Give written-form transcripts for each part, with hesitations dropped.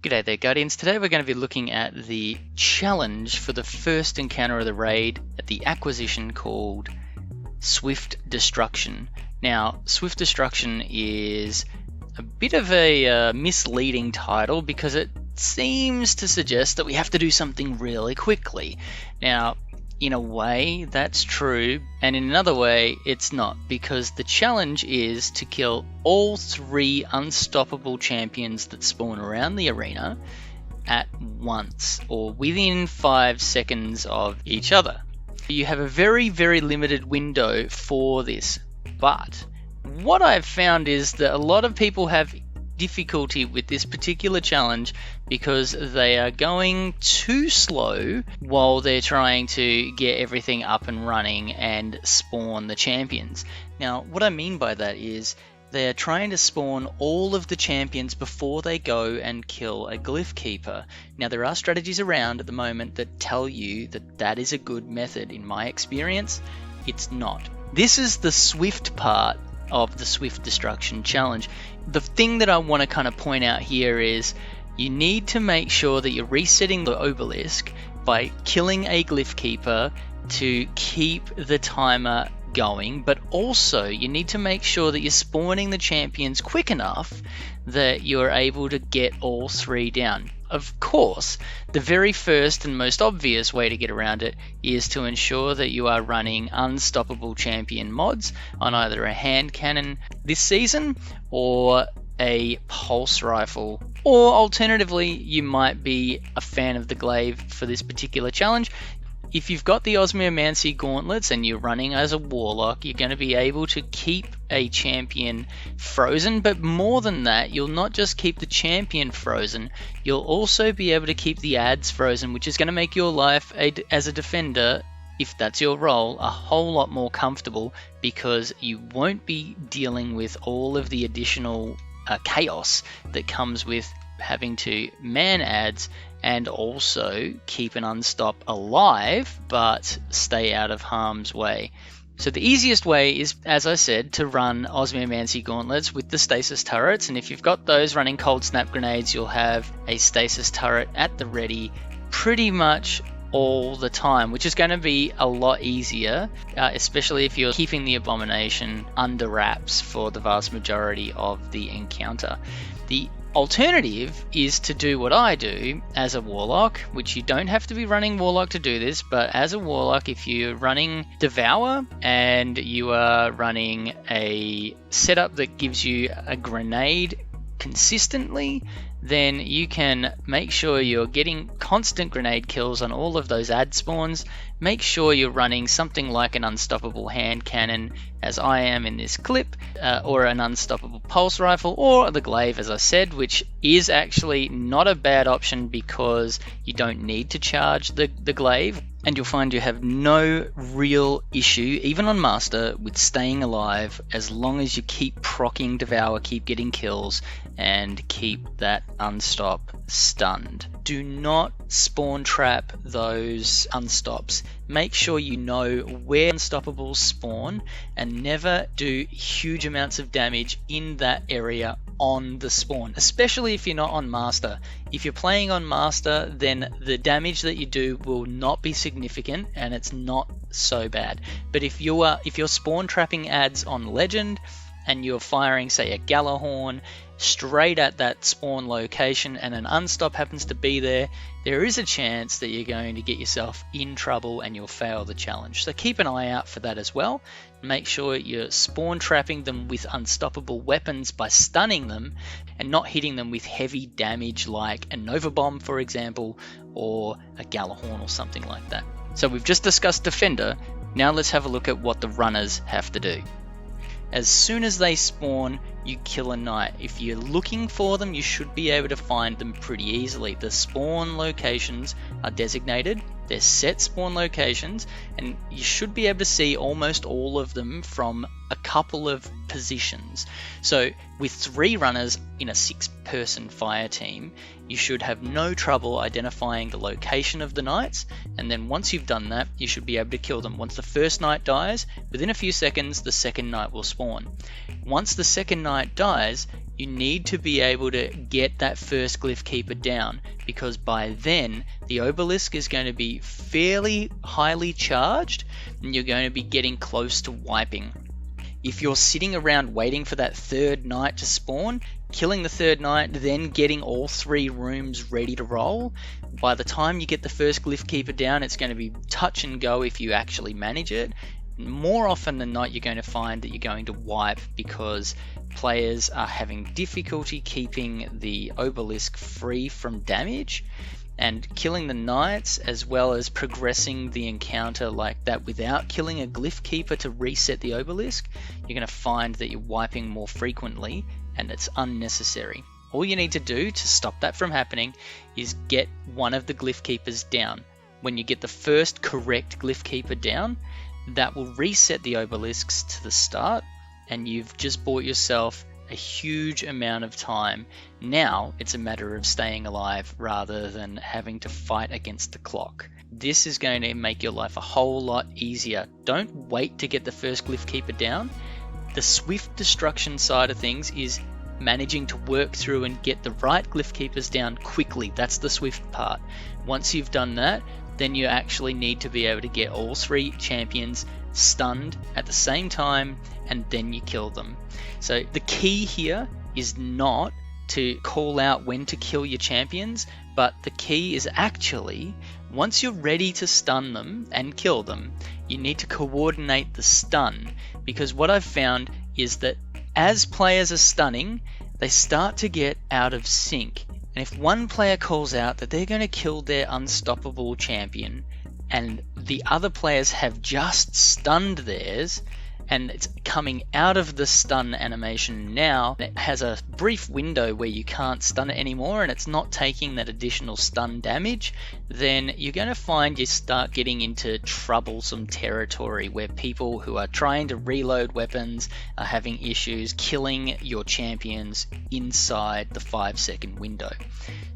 G'day there, Guardians. Today we're going to be looking at the challenge for the first encounter of the raid at the acquisition called Swift Destruction. Now, Swift Destruction is a bit of a misleading title because it seems to suggest that we have to do something really quickly. Now, in a way, that's true, and in another way, it's not, because the challenge is to kill all 3 unstoppable champions that spawn around the arena at once, or within 5 seconds of each other. You have a very, very limited window for this, but what I've found is that a lot of people have difficulty with this particular challenge because they are going too slow while they're trying to get everything up and running and spawn the champions. Now, what I mean by that is they're trying to spawn all of the champions before they go and kill a Glyph Keeper. Now, there are strategies around at the moment that tell you that that is a good method. In my experience, it's not. This is the swift part of the Swift Destruction challenge. The thing that I want to kind of point out here is you need to make sure that you're resetting the obelisk by killing a Glyph Keeper to keep the timer going, but also you need to make sure that you're spawning the champions quick enough that you're able to get all 3 down. Of course, the very first and most obvious way to get around it is to ensure that you are running unstoppable champion mods on either a hand cannon this season or a pulse rifle, or alternatively you might be a fan of the glaive for this particular challenge. If you've got the Osmiomancy gauntlets and you're running as a warlock, you're going to be able to keep a champion frozen, but more than that, you'll not just keep the champion frozen, you'll also be able to keep the ads frozen, which is going to make your life as a defender, if that's your role, a whole lot more comfortable, because you won't be dealing with all of the additional chaos that comes with having to man ads and also keep an unstop alive but stay out of harm's way. So the easiest way is, as I said, to run Osmiomancy gauntlets with the stasis turrets, and if you've got those running cold snap grenades, you'll have a stasis turret at the ready pretty much all the time, which is going to be a lot easier, especially if you're keeping the abomination under wraps for the vast majority of the encounter. The alternative is to do what I do as a warlock, which you don't have to be running warlock to do this, but as a warlock, if you're running Devour and you are running a setup that gives you a grenade consistently, then you can make sure you're getting constant grenade kills on all of those ad spawns. Make sure you're running something like an unstoppable hand cannon, as I am in this clip, or an unstoppable pulse rifle, or the glaive, as I said, which is actually not a bad option because you don't need to charge the glaive, and you'll find you have no real issue, even on Master, with staying alive as long as you keep proccing Devour, keep getting kills, and keep that unstop stunned. Do not spawn trap those unstops. Make sure you know where unstoppables spawn and never do huge amounts of damage in that area on the spawn, especially if you're not on Master. If you're playing on Master, then the damage that you do will not be significant and it's not so bad. But if you're spawn trapping ads on Legend and you're firing, say, a Gjallarhorn straight at that spawn location and an unstop happens to be there, there is a chance that you're going to get yourself in trouble and you'll fail the challenge. So keep an eye out for that as well. Make sure you're spawn trapping them with unstoppable weapons by stunning them and not hitting them with heavy damage like a Nova Bomb, for example, or a Gjallarhorn or something like that. So we've just discussed Defender. Now let's have a look at what the runners have to do. As soon as they spawn, you kill a knight. If you're looking for them, you should be able to find them pretty easily. The spawn locations are designated, they're set spawn locations, and you should be able to see almost all of them from a couple of positions. So with 3 runners in a 6-person fire team, you should have no trouble identifying the location of the knights, and then once you've done that, you should be able to kill them. Once the first knight dies, within a few seconds the second knight will spawn. Once the second knight dies, you need to be able to get that first Glyph Keeper down, because by then the obelisk is going to be fairly highly charged and you're going to be getting close to wiping. If you're sitting around waiting for that third knight to spawn, killing the third knight, then getting all 3 rooms ready to roll, by the time you get the first Glyph Keeper down, it's going to be touch and go if you actually manage it. More often than not, you're going to find that you're going to wipe because players are having difficulty keeping the obelisk free from damage, and killing the knights as well as progressing the encounter like that without killing a Glyph Keeper to reset the obelisk, you're going to find that you're wiping more frequently and it's unnecessary. All you need to do to stop that from happening is get one of the Glyph Keepers down. When you get the first correct Glyph Keeper down, that will reset the obelisks to the start, and you've just bought yourself a huge amount of time. Now it's a matter of staying alive rather than having to fight against the clock. This is going to make your life a whole lot easier. Don't wait to get the first Glyph Keeper down. The swift destruction side of things is managing to work through and get the right Glyph Keepers down quickly. That's the swift part. Once you've done that, then you actually need to be able to get all 3 champions stunned at the same time, and then you kill them. So the key here is not to call out when to kill your champions, but the key is actually, once you're ready to stun them and kill them, you need to coordinate the stun, because what I've found is that as players are stunning, they start to get out of sync. And if one player calls out that they're going to kill their unstoppable champion, and the other players have just stunned theirs, and it's coming out of the stun animation now, it has a brief window where you can't stun it anymore and it's not taking that additional stun damage, then you're going to find you start getting into troublesome territory where people who are trying to reload weapons are having issues killing your champions inside the 5-second window.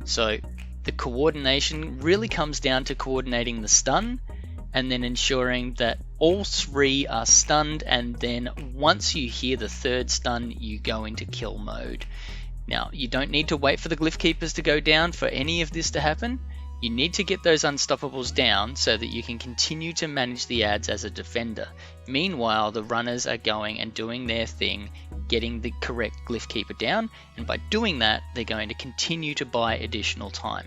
So the coordination really comes down to coordinating the stun, and then ensuring that all 3 are stunned, and then once you hear the third stun, you go into kill mode. Now, you don't need to wait for the Glyph Keepers to go down for any of this to happen. You need to get those unstoppables down so that you can continue to manage the ads as a defender. Meanwhile, the runners are going and doing their thing, getting the correct Glyph Keeper down, and by doing that, they're going to continue to buy additional time.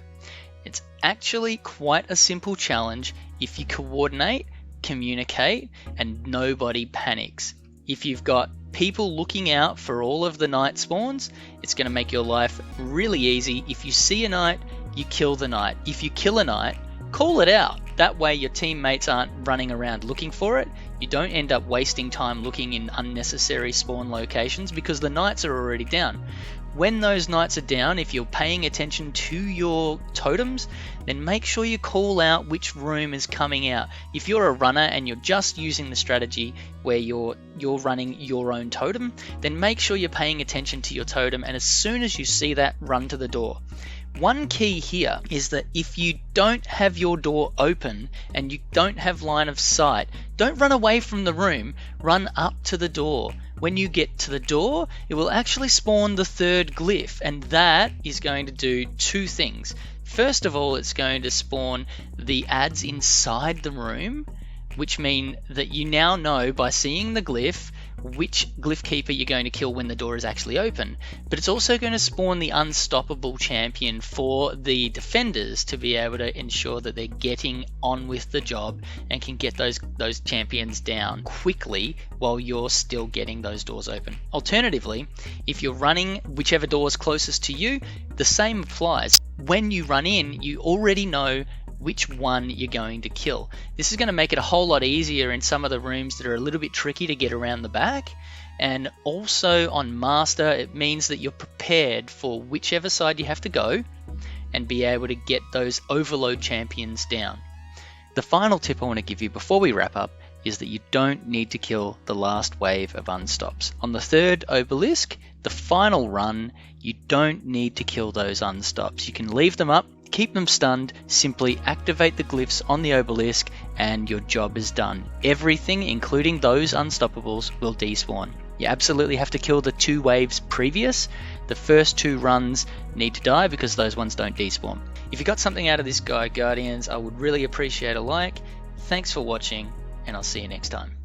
It's actually quite a simple challenge if you coordinate, communicate, and nobody panics. If you've got people looking out for all of the knight spawns, it's going to make your life really easy. If you see a knight, you kill the knight. If you kill a knight, call it out. That way your teammates aren't running around looking for it. You don't end up wasting time looking in unnecessary spawn locations because the knights are already down. When those knights are down, if you're paying attention to your totems, then make sure you call out which room is coming out. If you're a runner and you're just using the strategy where you're running your own totem, then make sure you're paying attention to your totem, and as soon as you see that, run to the door. One key here is that if you don't have your door open and you don't have line of sight, don't run away from the room, run up to the door. When you get to the door, it will actually spawn the third glyph, and that is going to do 2 things. First of all, it's going to spawn the ads inside the room, which mean that you now know by seeing the glyph which glyph keeper you're going to kill when the door is actually open. But it's also going to spawn the unstoppable champion for the defenders to be able to ensure that they're getting on with the job and can get those champions down quickly while you're still getting those doors open. Alternatively, if you're running whichever door is closest to you, the same applies. When you run in, you already know which one you're going to kill. This is going to make it a whole lot easier in some of the rooms that are a little bit tricky to get around the back, and also on Master it means that you're prepared for whichever side you have to go and be able to get those overload champions down. The final tip I want to give you before we wrap up is that you don't need to kill the last wave of unstops. On the third obelisk, the final run, you don't need to kill those unstops. You can leave them up, keep them stunned, simply activate the glyphs on the obelisk, and your job is done. Everything, including those unstoppables, will despawn. You absolutely have to kill the 2 waves previous. The first 2 runs need to die because those ones don't despawn. If you got something out of this guide, Guardians, I would really appreciate a like. Thanks for watching, and I'll see you next time.